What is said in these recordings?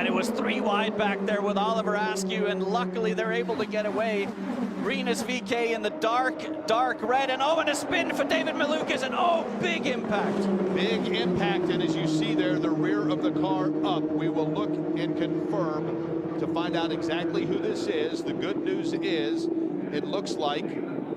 And it was 3 wide back there with Oliver Askew, and luckily they're able to get away. Rinus VK in the dark red, and and a spin for David Malukas, and big impact. Big impact, and as you see there, the rear of the car up. We will look and confirm to find out exactly who this is. The good news is, it looks like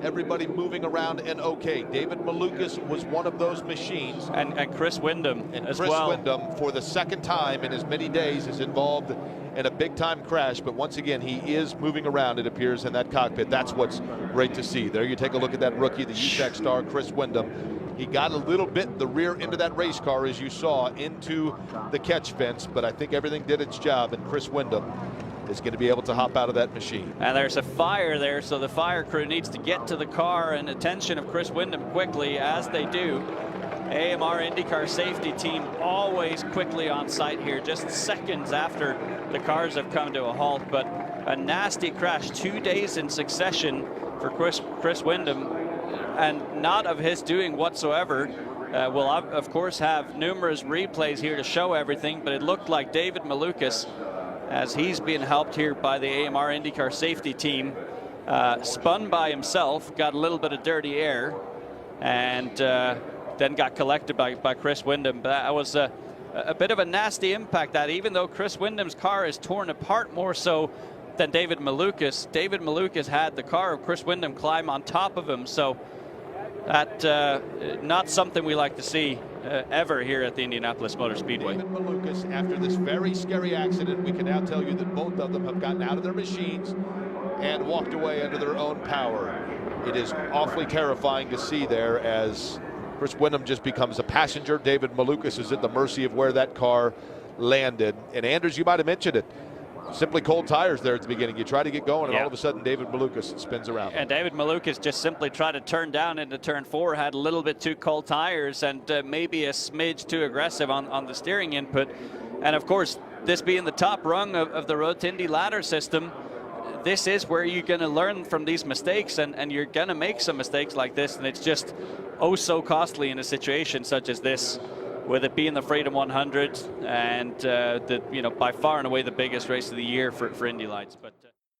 everybody moving around and okay. David Malukas was one of those machines. And Chris Windom as well. Chris Windom, for the second time in as many days, is involved in a big-time crash. But once again, he is moving around, it appears, in that cockpit. That's what's great to see. There you take a look at that rookie, the UTEC star, Chris Windom. He got a little bit the rear end of that race car, as you saw, into the catch fence. But I think everything did its job, and Chris Windom is going to be able to hop out of that machine. And there's a fire there, so the fire crew needs to get to the car and attention of Chris Windom quickly, as they do. AMR IndyCar safety team always quickly on site here, just seconds after the cars have come to a halt. But a nasty crash 2 days in succession for Chris Windom, and not of his doing whatsoever. We'll of course have numerous replays here to show everything, but it looked like David Malukas, as he's being helped here by the AMR IndyCar safety team, spun by himself, got a little bit of dirty air, and then got collected by Chris Windom. But that was a bit of a nasty impact, that even though Chris Windom's car is torn apart more so than David Malukas had the car of Chris Windom climb on top of him. So that not something we like to see ever here at the Indianapolis Motor Speedway. David Malukas, after this very scary accident, we can now tell you that both of them have gotten out of their machines and walked away under their own power. It is awfully terrifying to see there, as Chris Windom just becomes a passenger. David Malukas is at the mercy of where that car landed. And Anders, you might have mentioned it. Simply cold tires there at the beginning. You try to get going, and all of a sudden David Malukas spins around. And David Malukas just simply tried to turn down into turn 4, had a little bit too cold tires, and maybe a smidge too aggressive on the steering input. And of course, this being the top rung of the Road to Indy ladder system, this is where you're going to learn from these mistakes, and you're going to make some mistakes like this, and it's just so costly in a situation such as this, with it being the Freedom 100 and by far and away the biggest race of the year for Indy Lights. But